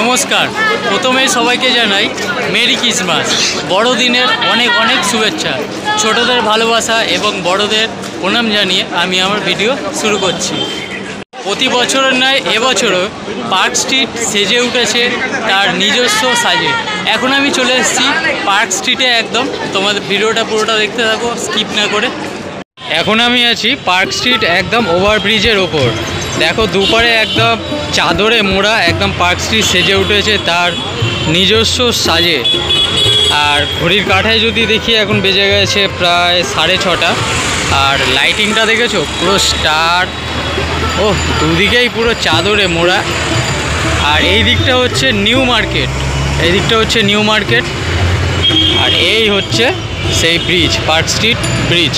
নমস্কার। প্রথমেই সবাইকে জানাই মেরি ক্রিসমাস। বড়দিনের অনেক অনেক শুভেচ্ছা। ছোটদের ভালোবাসা এবং বড়দের প্রণাম জানিয়ে আমি আমার ভিডিও শুরু করছি। প্রতি বছরের নয় এবছরও পার্ক স্ট্রিট সেজে উঠেছে তার নিজস্ব সাজে। এখন আমি চলে এসেছি পার্ক স্ট্রিটে, একদম তোমাদের ভিডিওটা পুরোটা দেখতে থাকো স্কিপ না করে। এখন আমি আছি পার্ক স্ট্রিট একদম ওভারব্রিজের ওপর। দেখো দুপারে একদম চাদরে মোড়া একদম পার্ক স্ট্রিট সেজে উঠেছে তার নিজস্ব সাজে। আর ঘড়ির কাঁটায় যদি দেখি এখন বেজে গেছে প্রায় 6:30। আর লাইটিংটা দেখেছো পুরো স্টার, ও দুদিকেই পুরো চাদরে মোড়া। আর এই দিকটা হচ্ছে নিউ মার্কেট, এই দিকটা হচ্ছে নিউ মার্কেট। আর এই হচ্ছে সেই ব্রিজ, পার্ক স্ট্রিট ব্রিজ।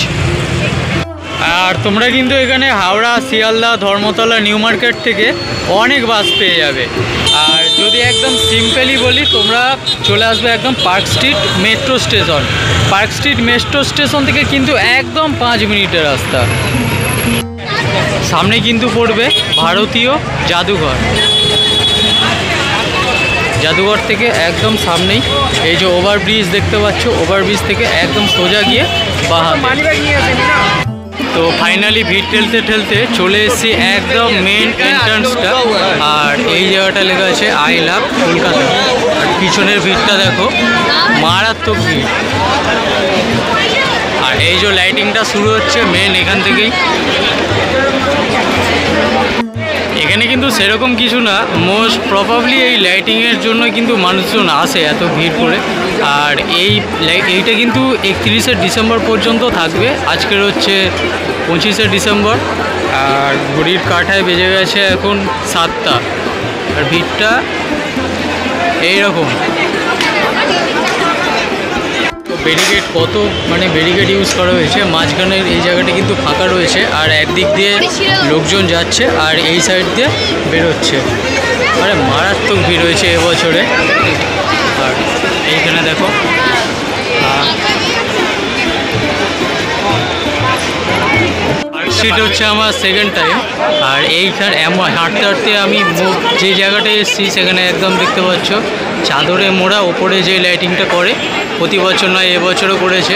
আর তোমরা কিন্তু এখানে হাওড়া, শিয়ালদা, ধর্মতলা, নিউ মার্কেট থেকে অনেক বাস পেয়ে যাবে। আর যদি একদম সিম্পলি বলি, তোমরা চলে আসবে একদম park street metro station. Park street metro station থেকে কিন্তু একদম 5 মিনিটের রাস্তা। সামনে কিন্তু পড়বে ভারতীয় জাদুঘর। জাদুঘর থেকে একদম সামনেই এই যে ওভারব্রিজ দেখতে পাচ্ছ, ওভারব্রিজ থেকে একদম সোজা গিয়ে তো ফাইনালি ভিড় ঠেলতে ঠেলতে চলে এসেছি একদম মেন এন্ট্রান্সটা। আর এই জায়গাটা লেখা আছে আই লাভ কলকাতা। আর পিছনের ভিড়টা দেখো, মারাত্মক ভিড়। আর এই যে লাইটিংটা শুরু হচ্ছে মেন এখান থেকেই। এখানে কিন্তু সেরকম কিছু না, মোস্ট প্রবাবলি এই লাইটিংয়ের জন্য কিন্তু মানুষজন আসে এত ভিড় করে। আর এইটা কিন্তু 31শে ডিসেম্বর পর্যন্ত থাকবে। আজকের হচ্ছে 25শে ডিসেম্বর। আর ঘড়ির কাঁটায় বেজে গেছে এখন 7টা। আর ভিড়টা এইরকম। ব্যারিকেড কত ব্যারিকেড ইউজ করা হয়েছে। মাঝখানের এই জায়গাটা কিন্তু ফাঁকা রয়েছে, আর একদিক দিয়ে লোকজন যাচ্ছে আর এই সাইড দিয়ে বেরোচ্ছে। মানে মারাত্মক ভিড় হয়েছে এবছরে। আর এইখানে দেখো, পার্ক স্ট্রিট হচ্ছে আমার সেকেন্ড টাইম। আর এইখানে হাঁটতে হাঁটতে আমি যে জায়গাটায় এসেছি সেখানে একদম দেখতে পাচ্ছ চাদরে মোড়া, ওপরে যে লাইটিংটা করে প্রতি বছর নয় এবছরও করেছে।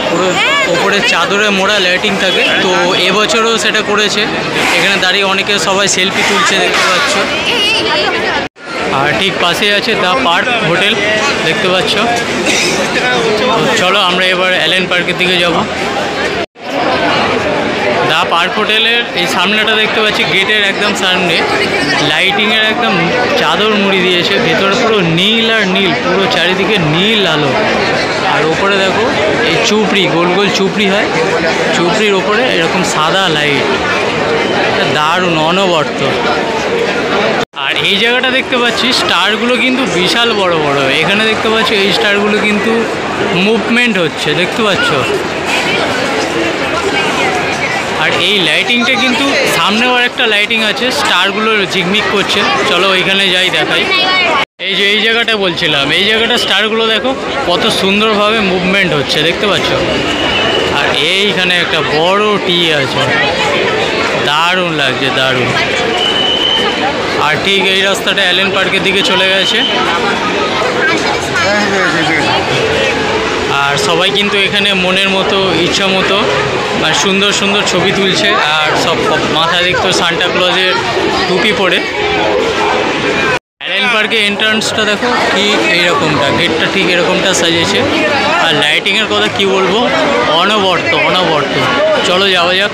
পুরো ওপরে চাদরে মোড়া লাইটিং থাকে, তো এবছরও সেটা করেছে। এখানে দাঁড়িয়ে অনেকে সবাই সেলফি তুলছে দেখতে পাচ্ছ। আর ঠিক পাশে আছে দ্য পার্ক হোটেল দেখতে পাচ্ছ। চলো আমরা এবার অ্যালেন পার্কের দিকে যাব। দ্য পার্ক হোটেলের এই সামনেটা দেখতে পাচ্ছি, গেটের একদম সামনে লাইটিংয়ের একদম চাদর মুড়ি দিয়েছে। ভেতরে পুরো নীল আর নীল, পুরো চারিদিকে নীল আলো। আর ওপরে দেখো এই চুপড়ি, গোল গোল চুপড়ি হয়, চুপড়ির ওপরে এরকম সাদা লাইট, দারুণ অনবর্ত। আর এই জায়গাটা দেখতে পাচ্ছি স্টারগুলো কিন্তু বিশাল বড় বড়। এখানে দেখতে পাচ্ছ এই স্টারগুলো কিন্তু মুভমেন্ট হচ্ছে দেখতে পাচ্ছ। আর এই লাইটিংটা কিন্তু সামনেও আর একটা লাইটিং আছে, স্টারগুলো ঝিকমিক করছে। চলো ওইখানে যাই দেখাই। এই যে এই জায়গাটা বলছিলাম, এই জায়গাটা স্টারগুলো দেখো কত সুন্দরভাবে মুভমেন্ট হচ্ছে দেখতে পাচ্ছ। আর এইখানে একটা বড় টি আছে, দারুণ লাগছে দারুণ। আর ঠিক এই রাস্তাটা অ্যালেন পার্কের দিকে চলে গেছে। আর সবাই কিন্তু এখানে মনের মতো ইচ্ছা মতো আর সুন্দর সুন্দর ছবি তুলছে। আর সব মাথায় দেখতো সান্টা ক্লজের টুপি পরে। অ্যালেন পার্কের এন্ট্রান্সটা দেখো ঠিক এইরকমটা, গেটটা ঠিক এরকমটা সাজিয়েছে। আর লাইটিংয়ের কথা কি বলবো, অনবর্ত অনবর্ত। চলো যাওয়া যাক।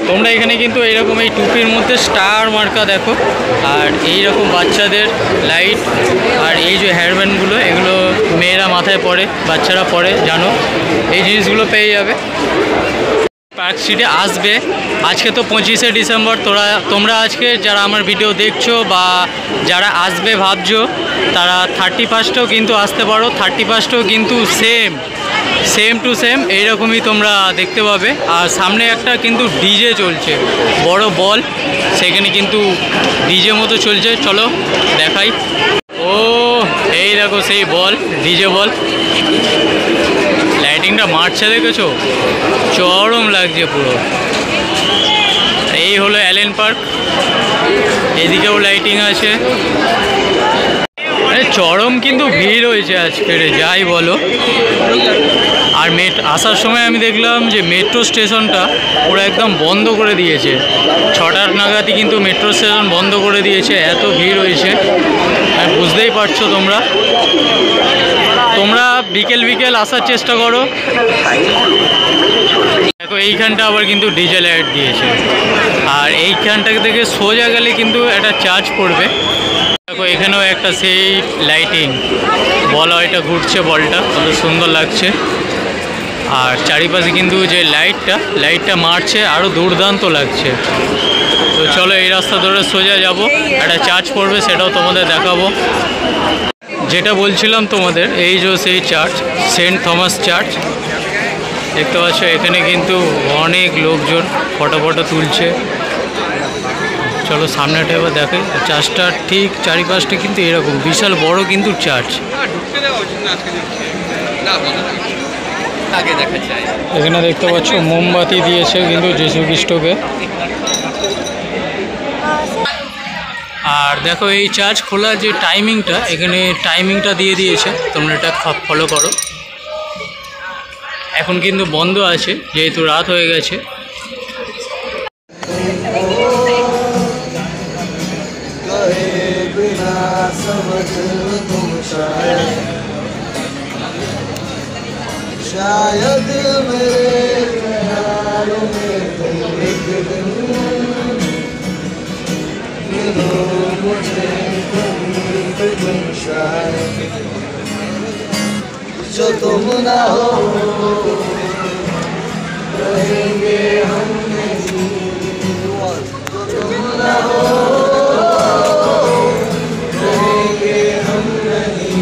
তোমরা এখানে কিন্তু এইরকম এই টুপির মধ্যে স্টার মার্কা দেখো। আর এইরকম বাচ্চাদের লাইট, আর এই যে হেয়ারব্যান্ডগুলো, এগুলো মেয়েরা মাথায় পরে, বাচ্চারা পরে, জানো এই জিনিসগুলো পেয়ে যাবে। পার্ক স্ট্রিটে আসবে। আজকে তো 25শে ডিসেম্বর। তোমরা আজকে যারা আমার ভিডিও দেখছো বা যারা আসবে ভাবছো, তারা 31স্টেও কিন্তু আসতে পারো। 31স্টেও কিন্তু সেম টু সেম এইরকমই তোমরা দেখতে পাবে। আর সামনে একটা কিন্তু ডিজে চলছে, বড় বল, সেখানে কিন্তু ডিজে মতো চলছে। চলো দেখাই। ও এই দেখো সেই বল, ডিজে বল, লাইটিংটা মারছে দেখেছো, চরম লাগছে পুরো। এই হলো অ্যালেন পার্ক, এদিকেও লাইটিং আছে। চরম কিন্তু ভিড় হয়েছে আজকের, যাই বলো। আর আসার সময় আমি দেখলাম যে মেট্রো স্টেশনটা পুরো একদম বন্ধ করে দিয়েছে। 6টা নাগাদই কিন্তু মেট্রো স্টেশন বন্ধ করে দিয়েছে, এত ভিড় হয়েছে। আর বুঝতেই পারছো তোমরা বিকেল আসার চেষ্টা করো। দেখো এইখানটা আবার কিন্তু ডিজে লাইট দিয়েছে, আর এইখানটা থেকে সোজা গেলে কিন্তু একটা চার্জ পড়বে। দেখো এখানেও একটা সেই লাইটিং বল, এটা ঘুরছে, বলটা কত সুন্দর লাগছে। আর চারিপাশে কিন্তু যে লাইটটা মারছে, আরও দুর্দান্ত লাগছে। তো চলো এই রাস্তা ধরে সোজা যাব, একটা চার্চ পড়বে, সেটাও তোমাদের দেখাবো। যেটা বলছিলাম তোমাদের, এই যে সেই চার্চ, সেন্ট থমাস চার্চ দেখতে পাচ্ছ। এখানে কিন্তু অনেক লোকজন ফটো তুলছে। চলো সামনেটা এবার দেখে। চার্চটা ঠিক চারিপাশটা কিন্তু এরকম বিশাল বড় কিন্তু চার্চ। এখানে দেখতে পাচ্ছ মোমবাতি দিয়েছে কিন্তু যীশু খ্রিস্টকে। আর দেখো এই চার্চ খোলার যে টাইমিংটা, এখানে টাইমিংটা দিয়ে দিয়েছে, তোমরা এটা ফলো করো। এখন কিন্তু বন্ধ আছে যেহেতু রাত হয়ে গেছে। शायद मेरे ख्यालों में तुम एक दिन मिलो मुझे तुम शायद जो तुम ना हो रहेंगे हम नहीं, जो तुम ना हो रहेंगे हम नहीं,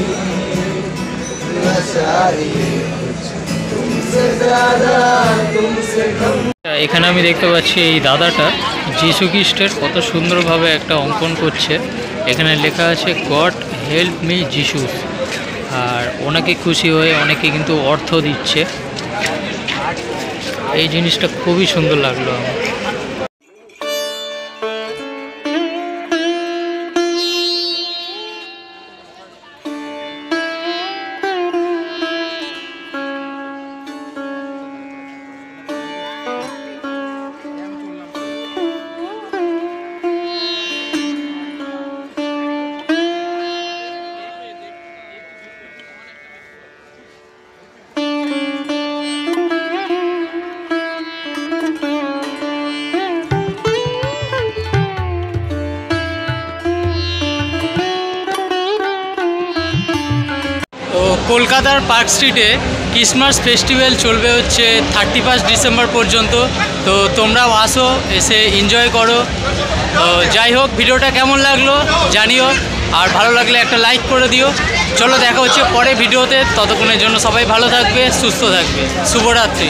न चाहिए এখানে আমি দেখতে পাচ্ছি এই দাদাটা যীশু খ্রিস্টের কত সুন্দরভাবে একটা অঙ্কন করছে। এখানে লেখা আছে গড হেল্প মি যিশু। আর ওনাকে খুশি হয়ে অনেকে কিন্তু অর্থ দিচ্ছে। এই জিনিসটা খুবই সুন্দর লাগলো আমার। কলকাতার পার্ক স্ট্রিটে ক্রিসমাস ফেস্টিভ্যাল চলবে হচ্ছে 31 ডিসেম্বর পর্যন্ত। তো তোমরাও আসো, এসে এনজয় করো। তো যাই হোক, ভিডিওটা কেমন লাগলো জানিও, আর ভালো লাগলে একটা লাইক করে দিও। চলো দেখা হচ্ছে পরে ভিডিওতে, ততক্ষণের জন্য সবাই ভালো থাকবে, সুস্থ থাকবে। শুভরাত্রি।